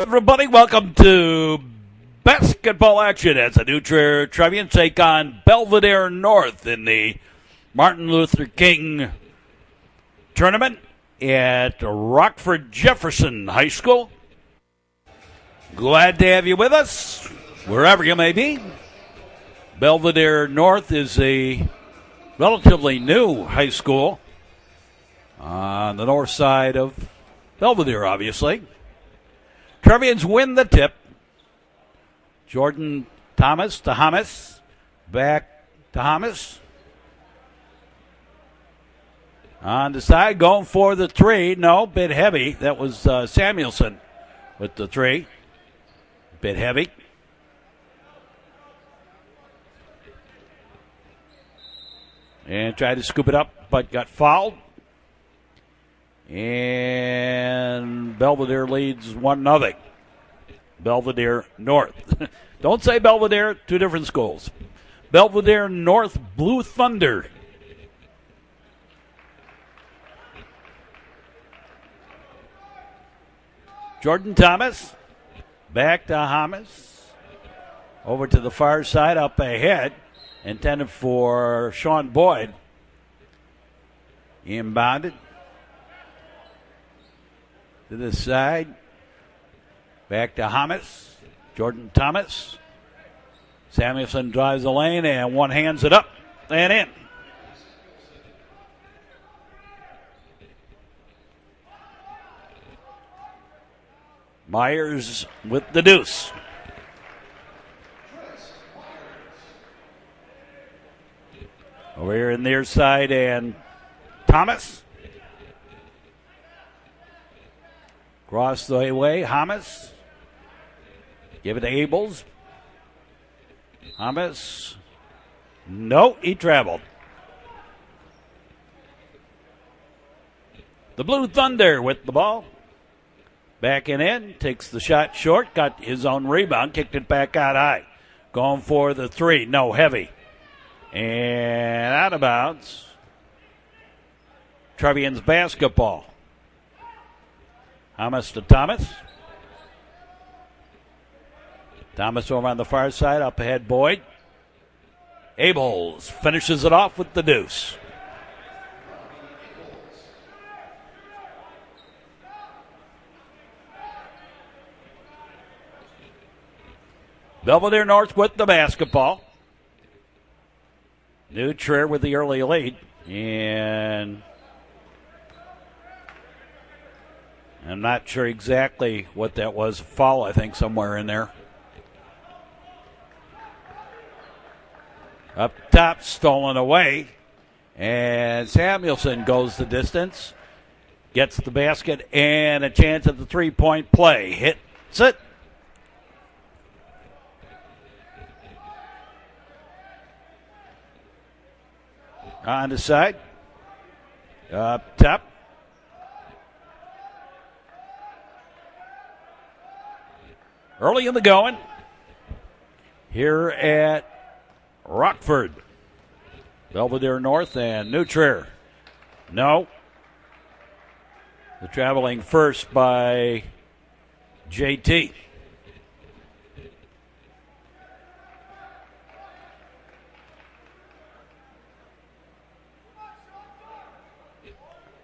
Everybody, welcome to basketball action as the New Trevians take on Belvidere North in the Martin Luther King tournament at Rockford Jefferson High School. Glad to have you with us, wherever you may be. Belvidere North is a relatively new high school on the north side of Belvidere, obviously. Trevians win the tip. Jordan Thomas to Hamas. Back to Hamas. On the side, going for the three. No, bit heavy. That was Samuelson with the three. Bit heavy. And tried to scoop it up, but got fouled. And Belvidere leads 1-0. Belvidere North. Don't say Belvidere, two different schools. Belvidere North Blue Thunder. Jordan Thomas. Back to Hamas. Over to the far side, up ahead. Intended for Sean Boyd. Inbounded. To the side. Back to Hamas. Jordan Thomas. Samuelson drives the lane and one hands it up and in. Myers with the deuce. Over here in their side and Thomas. Cross the way, Hamas. Give it to Abels. Hamas. No, he traveled. The Blue Thunder with the ball. Backing in, takes the shot short, got his own rebound, kicked it back out high. Going for the three, no, heavy. And out of bounds. Trevians basketball. Hamas to Thomas. Thomas over on the far side, up ahead Boyd. Abels finishes it off with the deuce. Belvidere North with the basketball. New Trier with the early lead. And I'm not sure exactly what that was. A foul, I think, somewhere in there. Up top, stolen away. And Samuelson goes the distance. Gets the basket and a chance at the three-point play. Hits it. On the side. Up top. Early in the going. Here at Rockford. Belvidere North and New Trier. No. The traveling first by JT.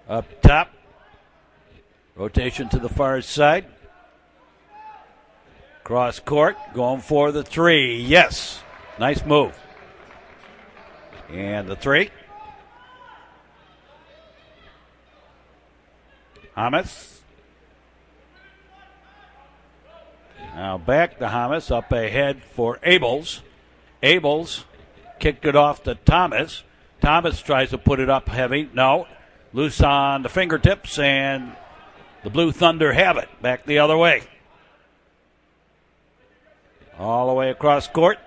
Up top. Rotation to the far side. Cross court. Going for the three. Yes. Nice move. And the three. Hamas. Now back to Hamas. Up ahead for Abels. Abels kicked it off to Thomas. Thomas tries to put it up heavy. No. Loose on the fingertips, and the Blue Thunder have it. Back the other way. All the way across court.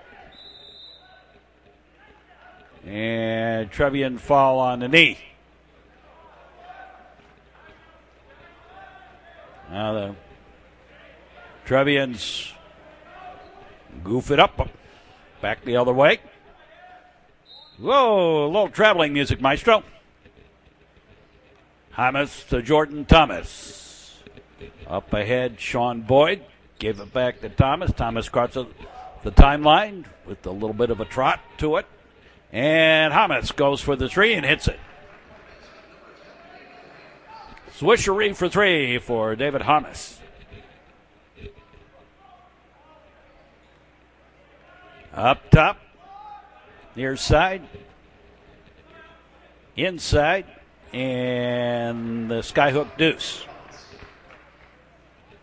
And Trevian foul on the knee. Now the Trevians goof it up. Back the other way. Whoa, a little traveling music, maestro. Hamas to Jordan Thomas. Up ahead, Sean Boyd. Gave it back to Thomas. Thomas crosses the timeline with a little bit of a trot to it. And Hamas goes for the three and hits it. Swishery for three for David Hamas. Up top, near side, inside, and the skyhook deuce.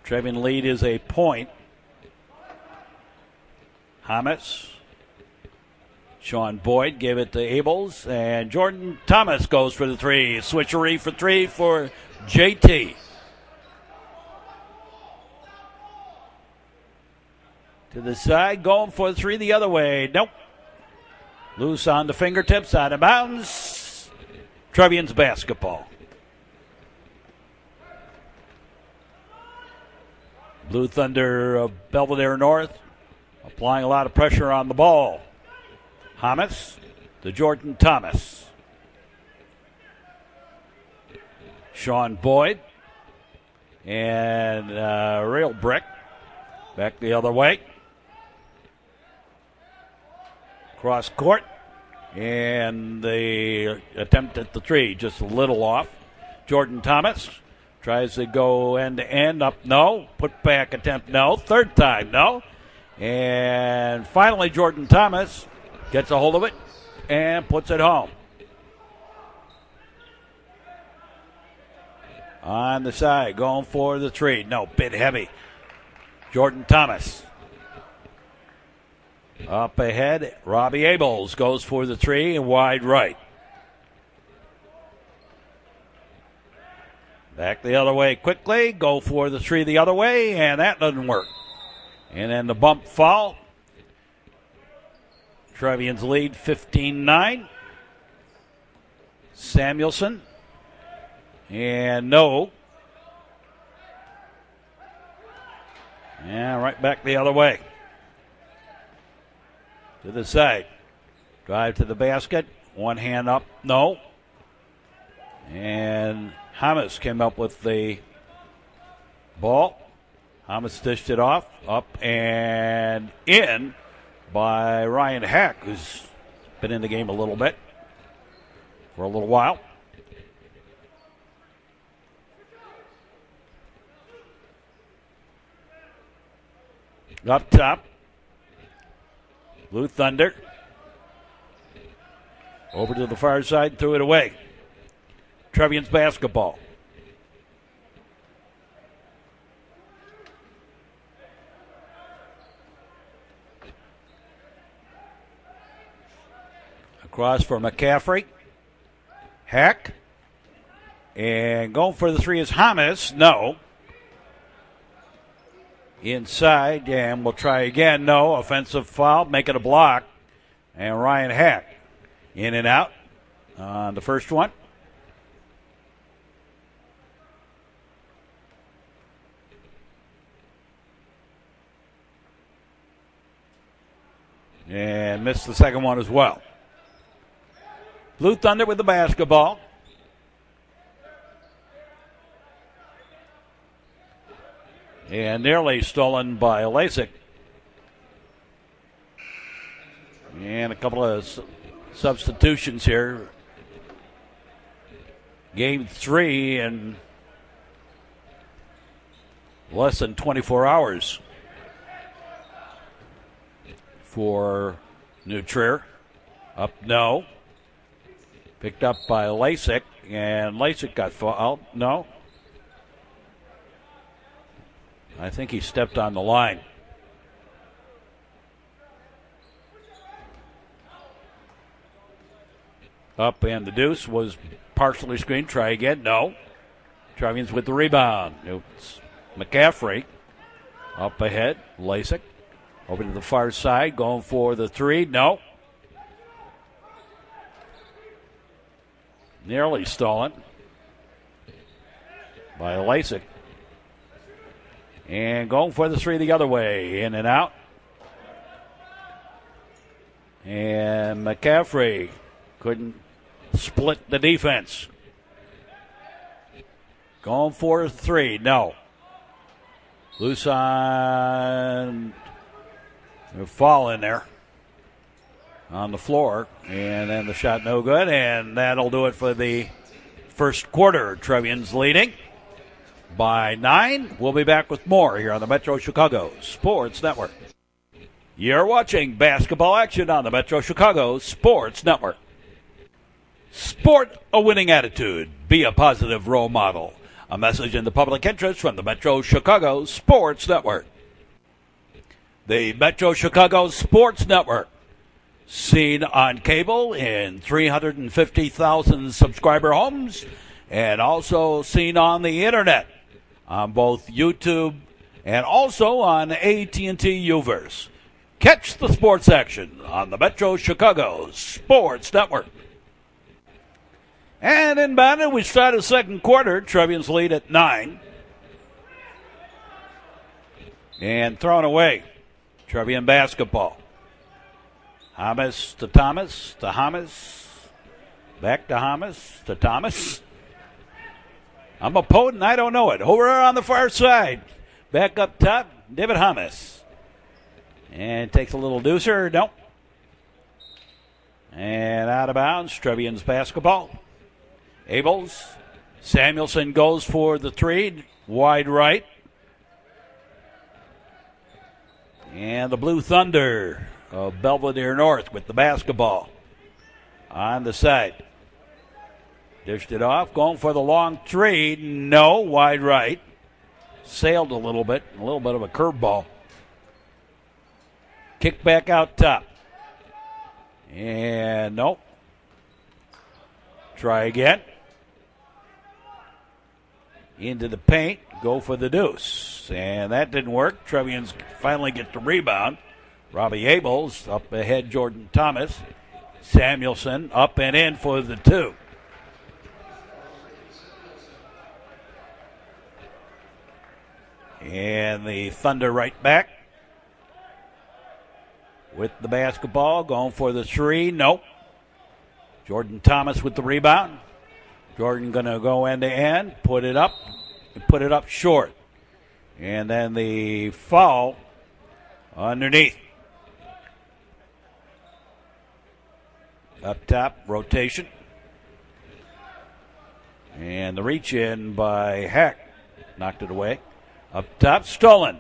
Trevian lead is a point. Hamas. Sean Boyd gave it to Abels, and Jordan Thomas goes for the three. Switchery for three for JT. To the side, going for the three the other way. Nope. Loose on the fingertips, out of bounds. Trevians basketball. Blue Thunder of Belvidere North applying a lot of pressure on the ball. Hamas to Jordan Thomas. Sean Boyd and Real Brick back the other way. Cross court, and the attempt at the three just a little off. Jordan Thomas tries to go end to end, up no, put back attempt no, third time no, and finally Jordan Thomas gets a hold of it and puts it home. On the side, going for the three, no, bit heavy. Jordan Thomas. Up ahead, Robbie Abels goes for the three and wide right. Back the other way quickly, go for the three the other way, and that doesn't work. And then the bump foul. Trevians lead 15-9. Samuelson. And no. Yeah, right back the other way. To the side. Drive to the basket. One hand up. No. And Hamas came up with the ball. Hamas dished it off. Up and in by Ryan Hack, who's been in the game a little bit for a little while. Up top, Blue Thunder. Over to the far side, threw it away. Trevians basketball. Across for McCaffrey. Hack. And going for the three is Hamas. No. Inside, and we'll try again. No. Offensive foul, make it a block. And Ryan Hack in and out on the first one. And missed the second one as well. Blue Thunder with the basketball. And nearly stolen by Lasik. And a couple of substitutions here. Game 3 in less than 24 hours for New Trier. Up no. Picked up by Lasik, and Lasik got fouled. No. I think he stepped on the line. Up, and the deuce was partially screened. Try again. No. Trevians with the rebound. It's McCaffrey. Up ahead. Lasik. Over to the far side. Going for the three. No. Nearly stolen by Lasik. And going for the three the other way. In and out. And McCaffrey couldn't split the defense. Going for three. No. Loose on. Fall in there on the floor. And then the shot no good. And that'll do it for the first quarter. Trevians leading by 9. We'll be back with more here on the Metro Chicago Sports Network. You're watching basketball action on the Metro Chicago Sports Network. Sport a winning attitude. Be a positive role model. A message in the public interest from the Metro Chicago Sports Network. The Metro Chicago Sports Network. Seen on cable in 350,000 subscriber homes and also seen on the internet on both YouTube and also on AT&T Uverse. Catch the sports action on the Metro Chicago Sports Network. And in Bannon, we start the second quarter. Trevians lead at 9. And thrown away. Trevian basketball. Hamas to Thomas, to Hamas. Back to Hamas, to Thomas. I'm a poet and I don't know it. Over on the far side. Back up top, David Hamas. And takes a little deucer. Nope. And out of bounds. Trevians basketball. Abels. Samuelson goes for the 3. Wide right. And the Blue Thunder of Belvidere North with the basketball on the side. Dished it off. Going for the long 3. No. Wide right. Sailed a little bit of a curveball. Kick back out top. And nope. Try again. Into the paint. Go for the deuce. And that didn't work. Trevians finally get the rebound. Robbie Abels up ahead. Jordan Thomas. Samuelson up and in for the 2. And the Thunder right back. With the basketball, going for the 3. Nope. Jordan Thomas with the rebound. Jordan going to go end to end, put it up short. And then the foul underneath. Up top, rotation. And the reach in by Heck. Knocked it away. Up top, stolen.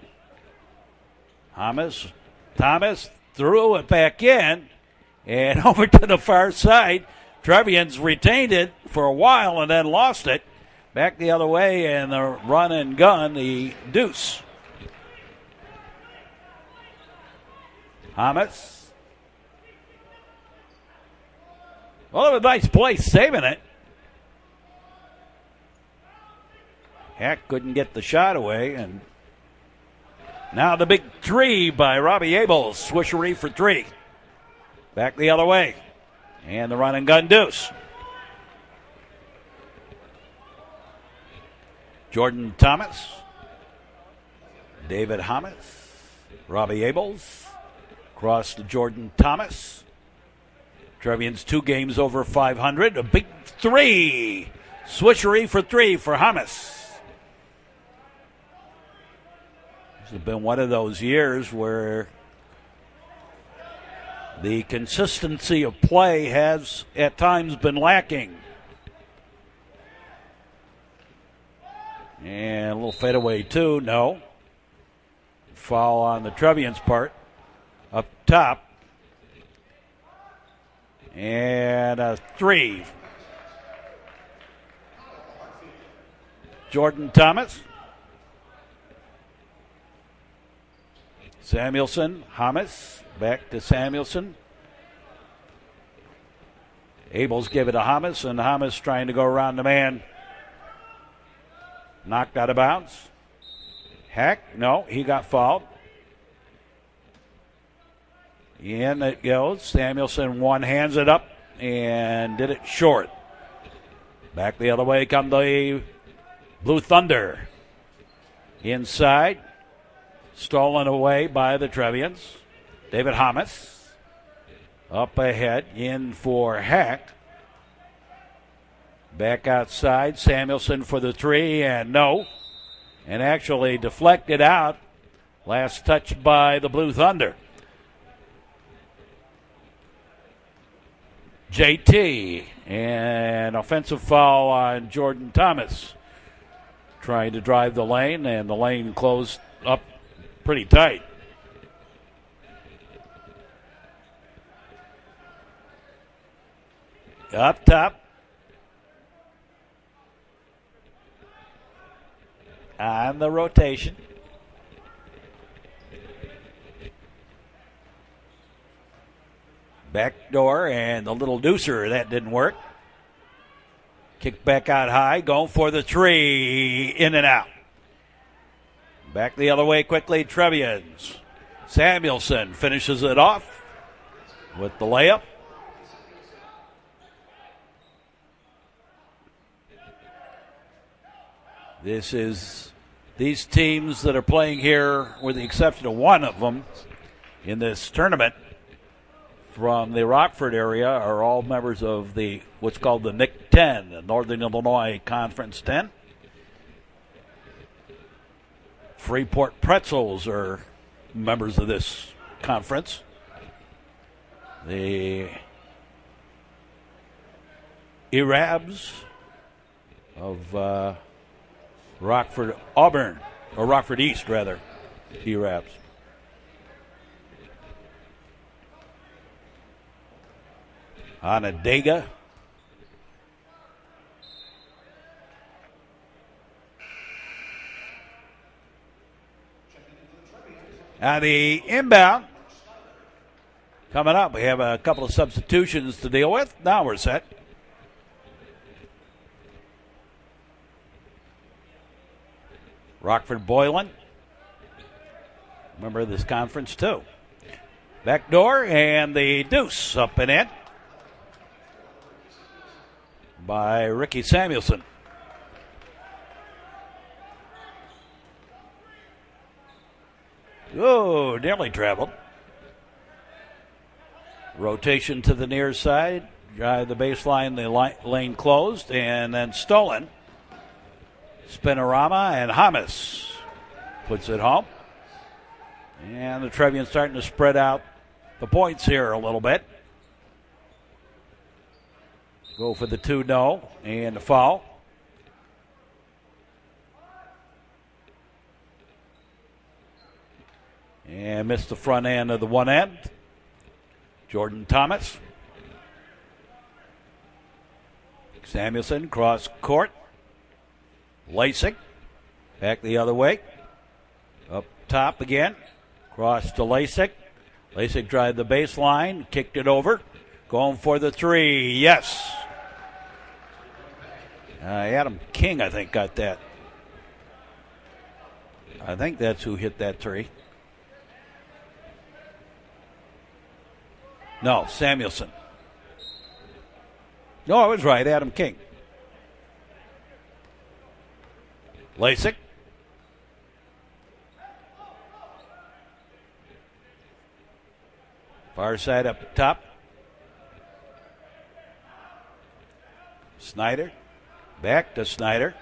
Thomas threw it back in and over to the far side. Trevians retained it for a while and then lost it. Back the other way and the run and gun, the deuce. Hamas. Well, it was a nice play saving it. Heck couldn't get the shot away, and now the big 3 by Robbie Abels. Swishery for 3. Back the other way. And the run and gun deuce. Jordan Thomas. David Hamas. Robbie Abels. Cross to Jordan Thomas. Trevians 2 games over 500. A big 3. Swishery for 3 for Hamas. This has been one of those years where the consistency of play has at times been lacking. And a little fadeaway too. No. Foul on the Trevians part. Up top. And a 3. Jordan Thomas. Samuelson, Hamas, back to Samuelson. Abels gave it to Hamas, and Hamas trying to go around the man. Knocked out of bounds. Heck, no, he got fouled. In it goes. Samuelson hands it up and did it short. Back the other way come the Blue Thunder. Inside. Stolen away by the Trevians. David Hamas. Up ahead. In for Heck. Back outside. Samuelson for the 3 and no. and actually deflected out. Last touch by the Blue Thunder. JT, and offensive foul on Jordan Thomas. Trying to drive the lane, and the lane closed up pretty tight. Up top. On the rotation. Back door and a little deucer. That didn't work. Kick back out high. Going for the three. In and out. Back the other way quickly. Trevians. Samuelson finishes it off with the layup. These teams that are playing here, with the exception of one of them in this tournament from the Rockford area, are all members of the what's called the NIC 10, the Northern Illinois Conference 10. Freeport Pretzels are members of this conference. The Arabs of Rockford Auburn, or Rockford East rather, Arabs. Onondaga. Now the inbound coming up. We have a couple of substitutions to deal with. Now we're set. Rockford Boylan. Remember this conference too. Back door and the deuce up and in by Ricky Samuelson. Oh, nearly traveled. Rotation to the near side. Drive the baseline, the lane closed, and then stolen. Spinorama and Hamas puts it home. And the Trevians starting to spread out the points here a little bit. Go for the 2-0 and the foul. And missed the front end of the one end. Jordan Thomas. Samuelson cross court. Lasik back the other way. Up top again. Cross to Lasik. Lasik drive the baseline. Kicked it over. Going for the three. Yes. Adam King, I think, got that. I think that's who hit that three. No, Samuelson. No, I was right. Adam King. Lasik. Far side up top. Snyder. Back to Snyder.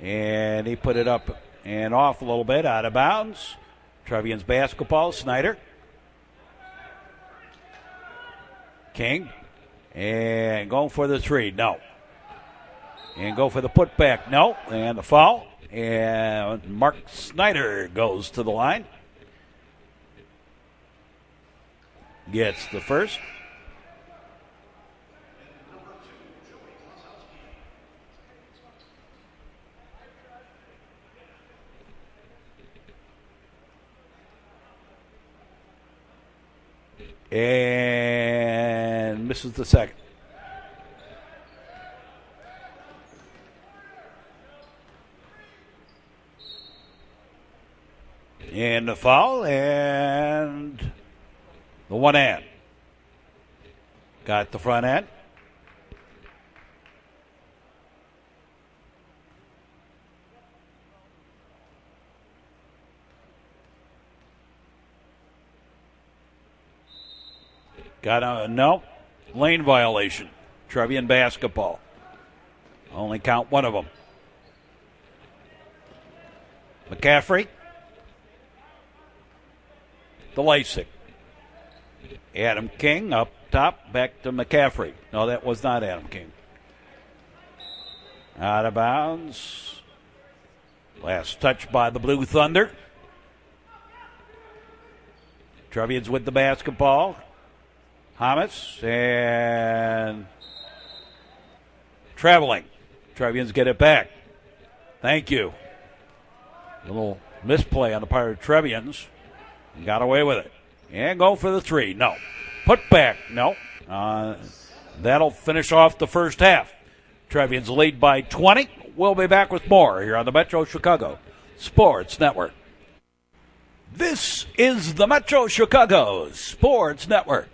And he put it up and off a little bit, out of bounds. Trevians basketball. Snyder. King. And going for the three. No. And go for the putback. No. And the foul. And Mark Snyder goes to the line. Gets the first. And misses the second. And the foul and the one hand. Got the front end. Got a no lane violation. Trevian basketball. Only count one of them. McCaffrey. The Lasik. Adam King up top, back to McCaffrey. No, that was not Adam King. Out of bounds. Last touch by the Blue Thunder. Trevians with the basketball. Hamas and traveling. Trevians get it back. Thank you. A little misplay on the part of Trevians. Got away with it. And go for the three. No. Put back. No. That'll finish off the first half. Trevians lead by 20. We'll be back with more here on the Metro Chicago Sports Network. This is the Metro Chicago Sports Network.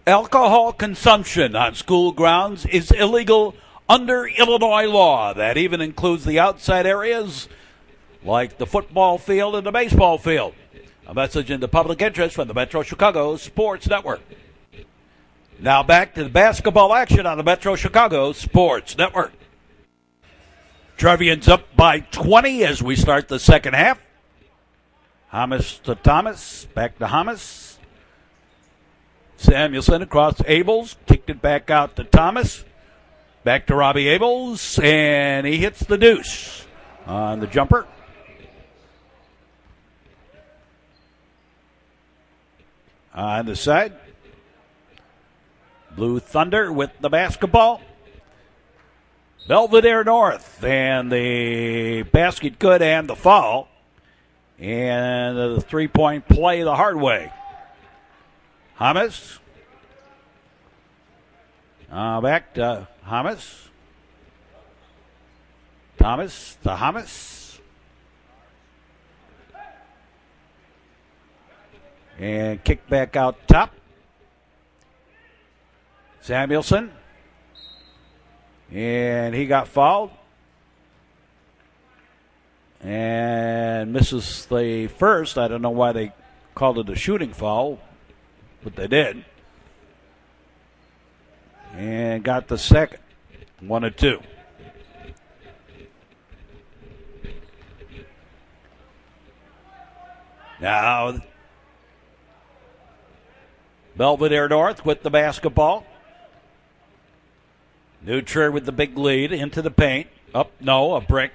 Alcohol consumption on school grounds is illegal under Illinois law. That even includes the outside areas like the football field and the baseball field. A message in the public interest from the Metro Chicago Sports Network. Now back to the basketball action on the Metro Chicago Sports Network. Trevians up by 20 as we start the second half. Hamas to Thomas, back to Hamas. Samuelson across Abels, kicked it back out to Thomas. Back to Robbie Abels, and he hits the deuce on the jumper. On the side, Blue Thunder with the basketball. Belvidere North, and the basket good and the foul. And the three-point play the hard way. Hamas. Back to Hamas. Thomas to Hamas. And kick back out top. Samuelson. And he got fouled. And misses the first. I don't know why they called it a shooting foul, but they did. And got the second. 1-2. Now, Belvidere North with the basketball. Neutral with the big lead into the paint. Up, no, a brick.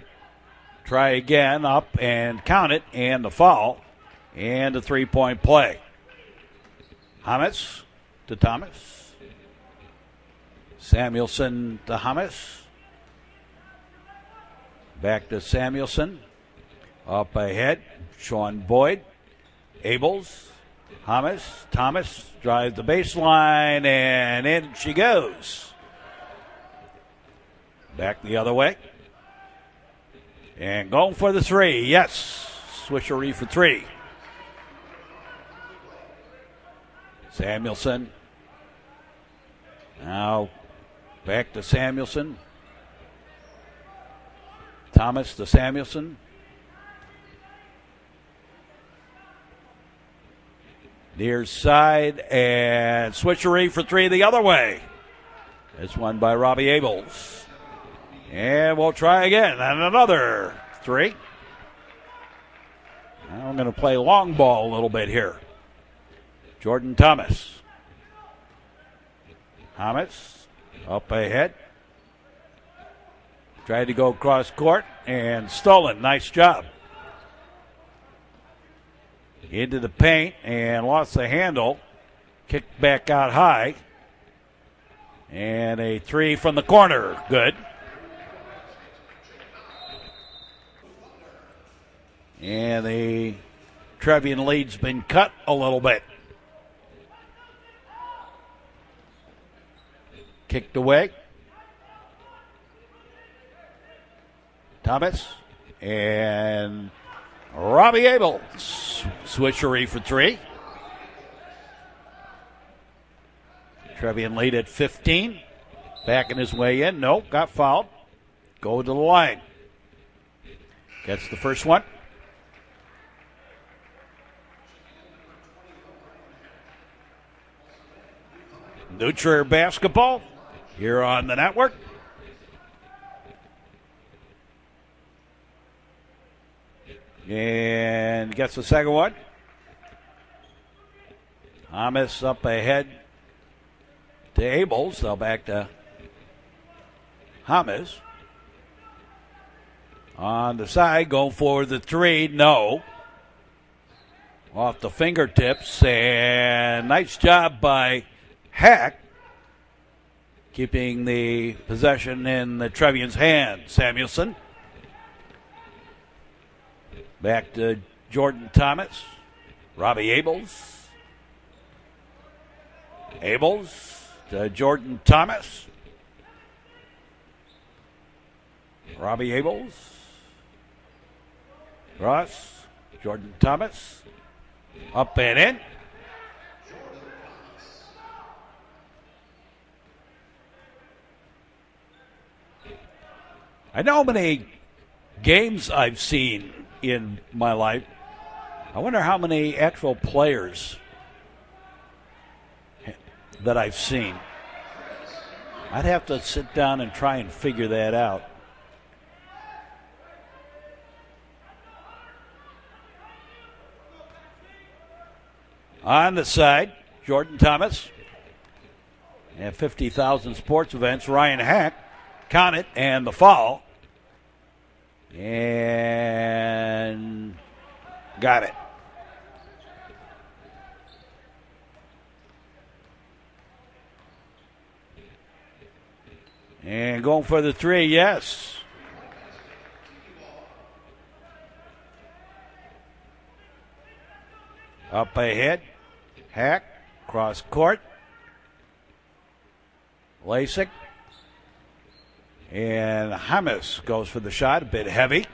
Try again, up and count it, and the foul, and a three-point play. Hamas to Thomas. Samuelson to Hamas. Back to Samuelson. Up ahead, Sean Boyd. Abels. Hamas. Thomas drives the baseline, and in she goes. Back the other way. And going for the three. Yes. Swishery for three. Samuelson. Now back to Samuelson. Thomas to Samuelson. Near side and switchery for three the other way. It's won by Robbie Abels. And we'll try again. And another three. Now we're going to play long ball a little bit here. Jordan Thomas. Thomas up ahead. Tried to go cross court and stolen. Nice job. Into the paint and lost the handle. Kicked back out high. And a three from the corner. Good. And the Trevian lead's been cut a little bit. Kicked away. Thomas and Robbie Abel. Switchery for three. Trevian lead at 15. Backing his way in. Nope, got fouled. Go to the line. Gets the first one. Neutral basketball here on the network. And gets the second one. Thomas up ahead to Abels. Now back to Thomas. On the side, going for the three. No. Off the fingertips. And nice job by Hack, keeping the possession in the Trevians' hand. Samuelson. Back to Jordan Thomas. Robbie Abels. Abels to Jordan Thomas. Robbie Abels. Ross. Jordan Thomas. Up and in. I know how many games I've seen in my life. I wonder how many actual players that I've seen. I'd have to sit down and try and figure that out. On the side, Jordan Thomas. At 50,000 sports events, Ryan Hack. Count it, and the foul. And got it. And going for the three, yes. Up ahead, Hack, cross court. Lasik. And Hamas goes for the shot, a bit heavy.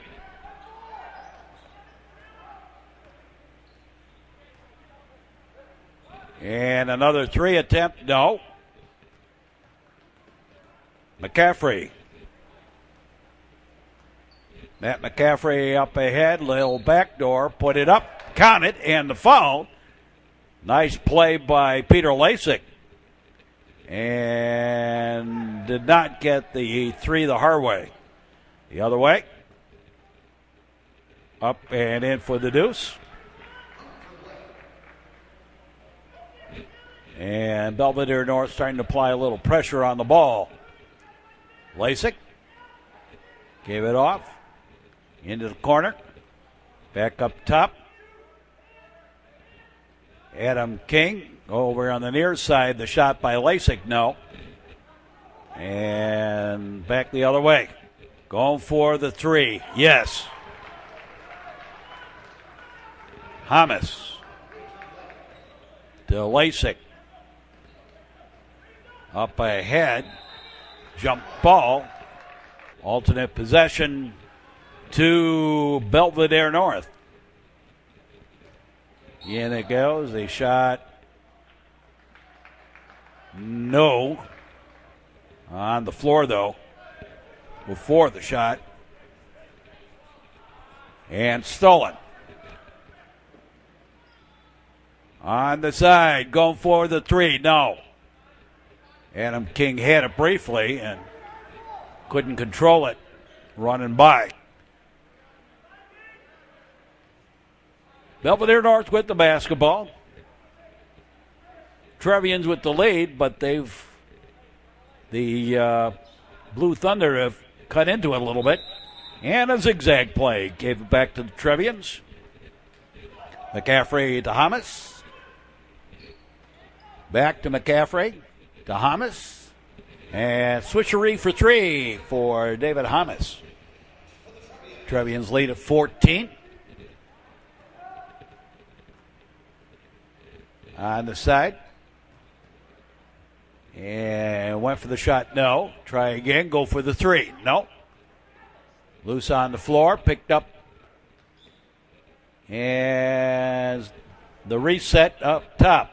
And another three attempt, no. McCaffrey. Matt McCaffrey up ahead, little backdoor, put it up, count it, and the foul. Nice play by Peter Lasik. And did not get the three the hard way. The other way. Up and in for the deuce. And Belvidere North starting to apply a little pressure on the ball. Lasik gave it off. Into the corner. Back up top. Adam King over on the near side. The shot by Lasik, no. And back the other way. Going for the three, yes. Hamas to Lasik. Up ahead. Jump ball. Alternate possession to Belvidere North. In it goes. A shot. No. On the floor, though. Before the shot. And stolen. On the side. Going for the three. No. Adam King had it briefly and couldn't control it. Running by. Belvidere North with the basketball. Trevians with the lead, but the Blue Thunder have cut into it a little bit. And a zigzag play. Gave it back to the Trevians. McCaffrey to Hamas. Back to McCaffrey to Hamas. And switcheroo for three for David Hamas. Trevians lead at 14. On the side. And went for the shot. No. Try again. Go for the three. No. Loose on the floor. Picked up. And the reset up top.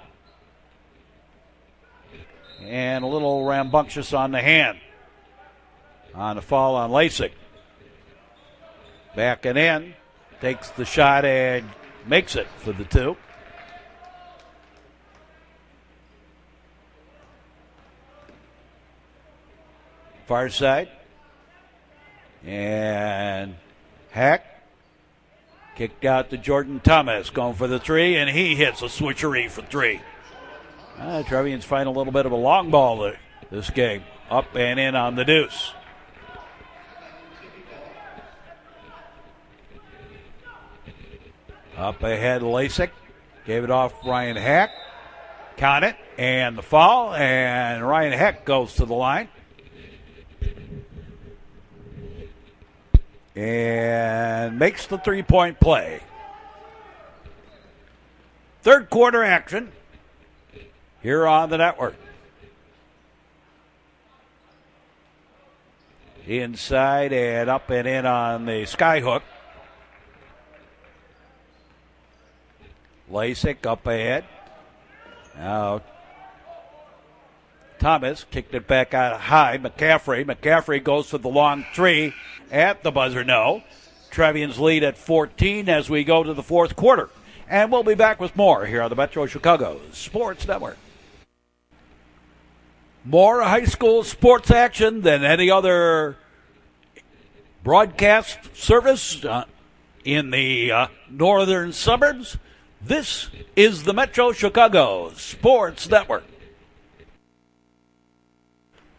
And a little rambunctious on the hand. On the fall on Lasik. Backing in. Takes the shot and makes it for the two. Far side. And Hack Kicked out to Jordan Thomas, going for the three, and he hits a switcheroo for three. Trevians find a little bit of a long ball this game. Up and in on the deuce. Up ahead, Lasik. Gave it off Ryan Heck. Count it, and the foul, and Ryan Heck goes to the line. And makes the three-point play. Third quarter action here on the network. Inside and up and in on the skyhook. Lasik up ahead. Now Thomas kicked it back out high. McCaffrey goes for the long three at the buzzer. No. Trevians lead at 14 as we go to the fourth quarter. And we'll be back with more here on the Metro Chicago Sports Network. More high school sports action than any other broadcast service in the northern suburbs. This is the Metro Chicago Sports Network.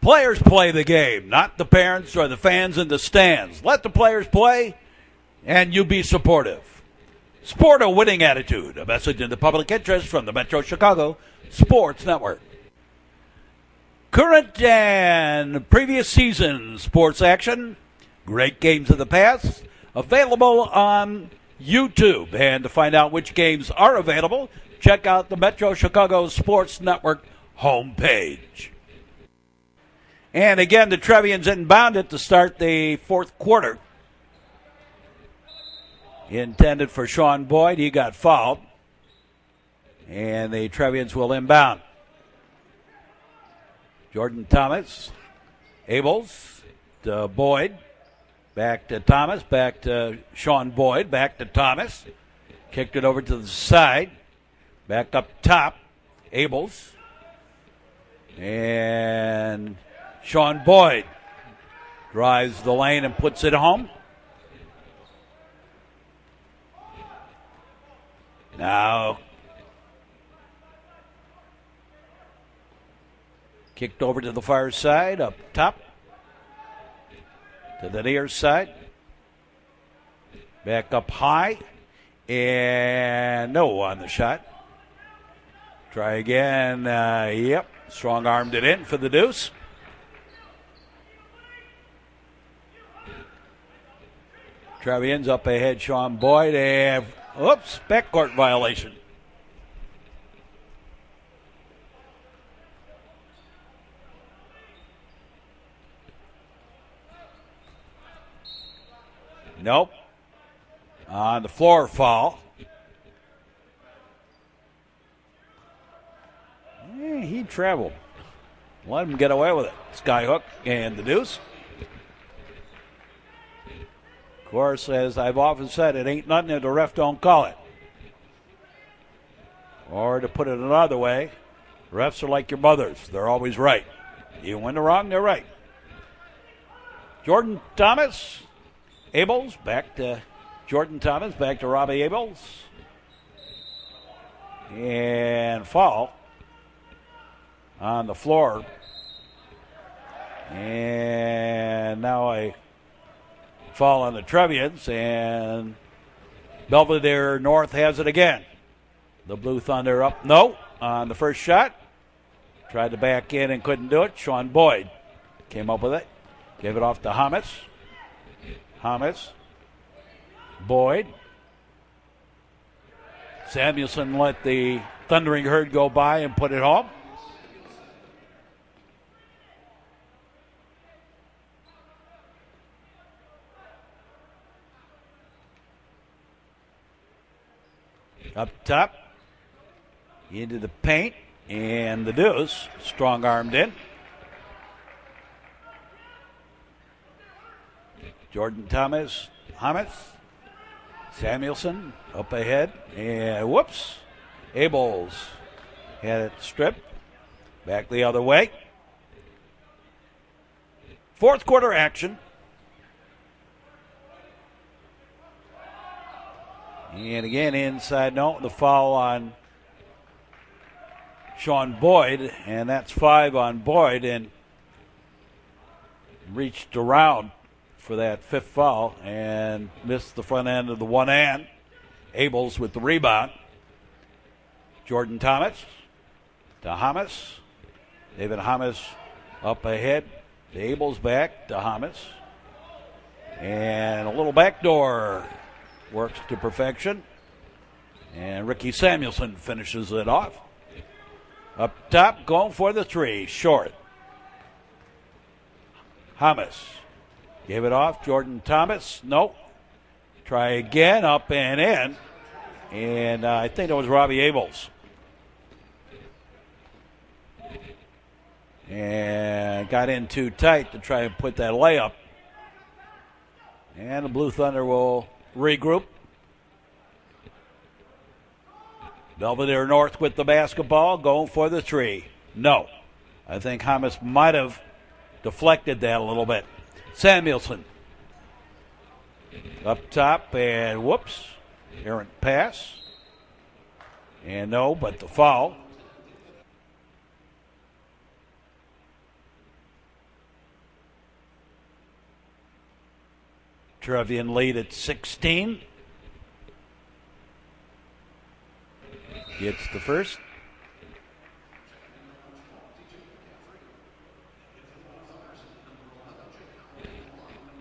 Players play the game, not the parents or the fans in the stands. Let the players play, and you be supportive. Sport a winning attitude. A message in the public interest from the Metro Chicago Sports Network. Current and previous season sports action. Great games of the past. Available on YouTube. And to find out which games are available, check out the Metro Chicago Sports Network homepage. And again, the Trevians inbounded to start the fourth quarter. Intended for Sean Boyd. He got fouled. And the Trevians will inbound. Jordan Thomas. Abels to Boyd. Back to Thomas. Back to Sean Boyd. Back to Thomas. Kicked it over to the side. Back up top. Abels. And Sean Boyd drives the lane and puts it home. Now, kicked over to the far side, up top, to the near side. Back up high, and no on the shot. Try again, yep, strong-armed it in for the deuce. Trevians up ahead, Sean Boyd, and oops, backcourt violation. Nope. On the floor foul. He traveled. Let him get away with it. Skyhook and the deuce. Of course, as I've often said, it ain't nothing if the ref don't call it. Or to put it another way, refs are like your mothers. They're always right. Even when they're wrong, they're right. Jordan Thomas, Abels, back to Jordan Thomas, back to Robbie Abels. And foul on the floor. And now a foul on the Trevians, and Belvidere North has it again. The Blue Thunder up, no, on the first shot. Tried to back in and couldn't do it. Sean Boyd came up with it. Gave it off to Hamas. Boyd. Samuelson let the thundering herd go by and put it home. Up top, into the paint, and the deuce, strong-armed in. Jordan Thomas, Hamas, Samuelson up ahead, and whoops, Abels had it stripped. Back the other way. Fourth quarter action. And again, inside, no, the foul on Sean Boyd, and that's 5 on Boyd, and reached around for that 5th foul and missed the front end of the one hand. Abels with the rebound. Jordan Thomas to Hamas. David Hamas up ahead. To Abels back to Hamas. And a little backdoor works to perfection. And Ricky Samuelson finishes it off. Up top, going for the 3. Short. Hamas gave it off. Jordan Thomas. Nope. Try again. Up and in. And I think it was Robbie Abels. And got in too tight to try and put that layup. And the Blue Thunder will regroup. Belvidere North with the basketball, going for the 3. No. I think Hamas might have deflected that a little bit. Samuelson up top, and whoops. Errant pass. And no, but the foul. Trevian lead at 16. Gets the first.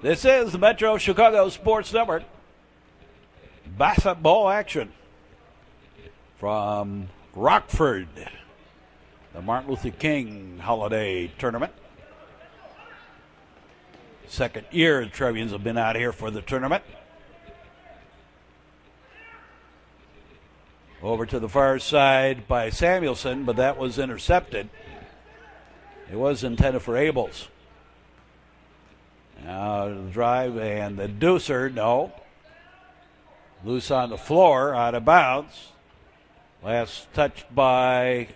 This is the Metro Chicago Sports Network. Basketball action from Rockford, the Martin Luther King Holiday Tournament. Second year the Trevians have been out here for the tournament. Over to the far side by Samuelson, but that was intercepted. It was intended for Abels. Now the drive and the deucer, no. Loose on the floor, out of bounds. Last touched by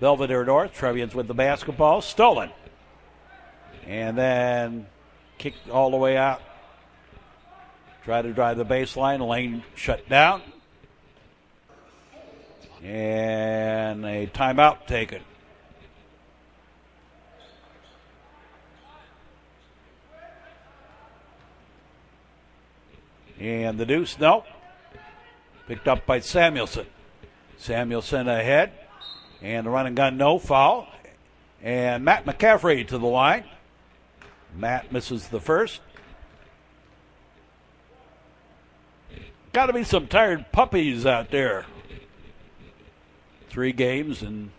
Belvidere North. Trevians with the basketball, stolen. And then kicked all the way out. Tried to drive the baseline, lane shut down. And a timeout taken. And the deuce, no. Picked up by Samuelson. Samuelson ahead. And the run and gun, no foul. And Matt McCaffrey to the line. Matt misses the first. Got to be some tired puppies out there. 3 games in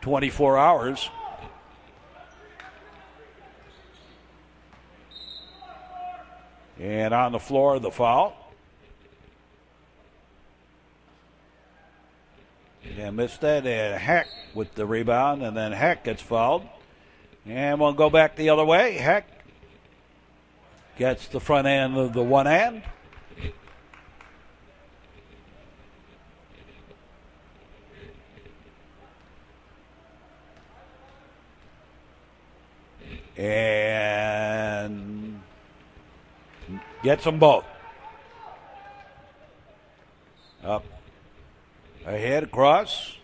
24 hours. And on the floor, the foul. Yeah, missed that. And Heck with the rebound, and then Heck gets fouled. And we'll go back the other way. Heck gets the front end of the one hand. And gets them both. Up ahead, across.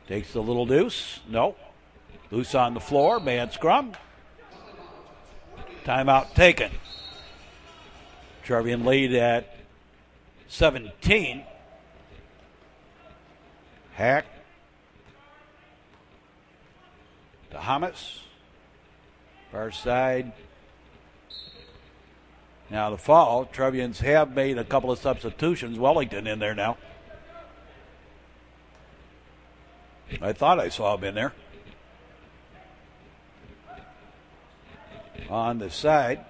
Takes the little deuce. No. Loose on the floor. Man scrum. Timeout taken. Trevian lead at 17. Hack. To Hamas. Far side. Now the foul. Trevians have made a couple of substitutions. Wellington in there now. I thought I saw him in there. On the side.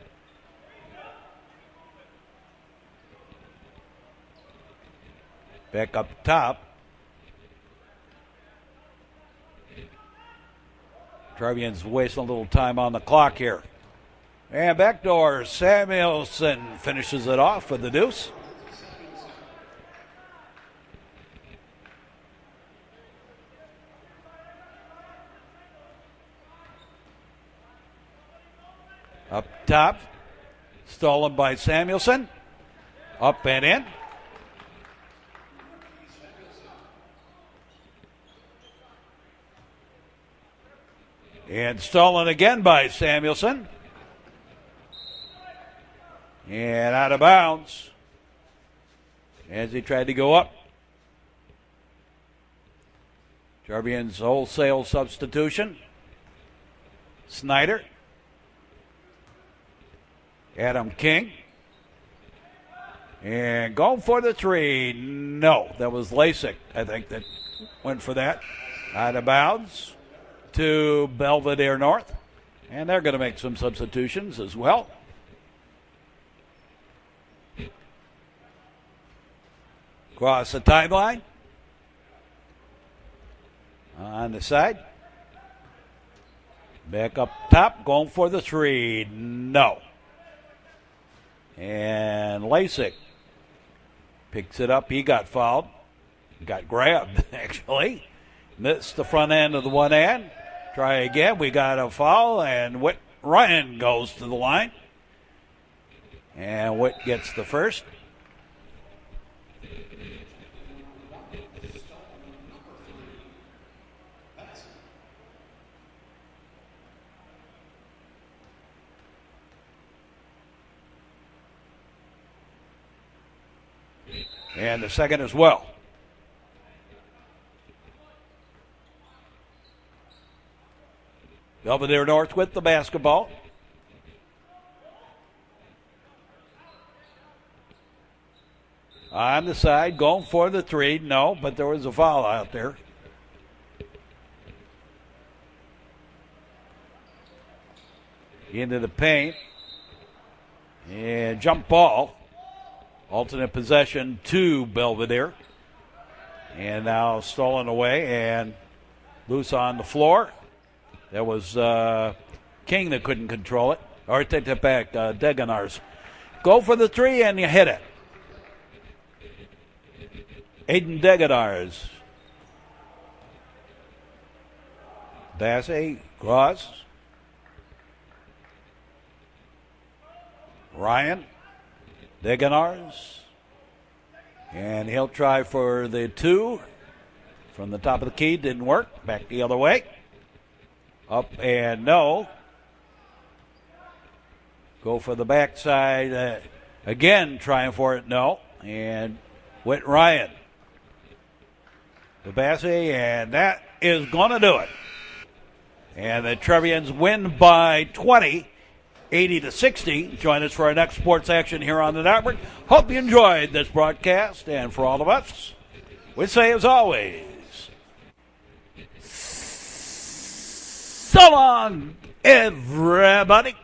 Back up top. Trevians wasting a little time on the clock here. And backdoor, Samuelson finishes it off with the deuce. Up top, Stolen by Samuelson. Up and in. And stolen again by Samuelson. And out of bounds as he tried to go up. Trevians wholesale substitution. Snyder. Adam King. And going for the three. No, that was Lasik, I think, that went for that. Out of bounds to Belvidere North. And they're going to make some substitutions as well. Across the timeline. On the side. Back up top, going for the three. No. And Lasik picks it up. He got fouled. Got grabbed, actually. Missed the front end of the one hand. Try again. We got a foul, and Whit Ryan goes to the line. And Whit gets the first. And the second as well. Belvidere North with the basketball. On the side, going for the three. No, but there was a foul out there. Into the paint. And jump ball. Alternate possession to Belvidere. And now stolen away and loose on the floor. That was King that couldn't control it. Or take it back, Deganars. Go for the three and you hit it. Aiden Deganars. Bassey, cross. Ryan. Deganars. And he'll try for the two. From the top of the key, didn't work. Back the other way. Up and no. Go for the backside. Again, trying for it, no. And Whit Ryan. Babassi, and that is going to do it. And the Trevians win by 20. 80-60. Join us for our next sports action here on the network. Hope you enjoyed this broadcast. And for all of us, we say as always, so long, everybody.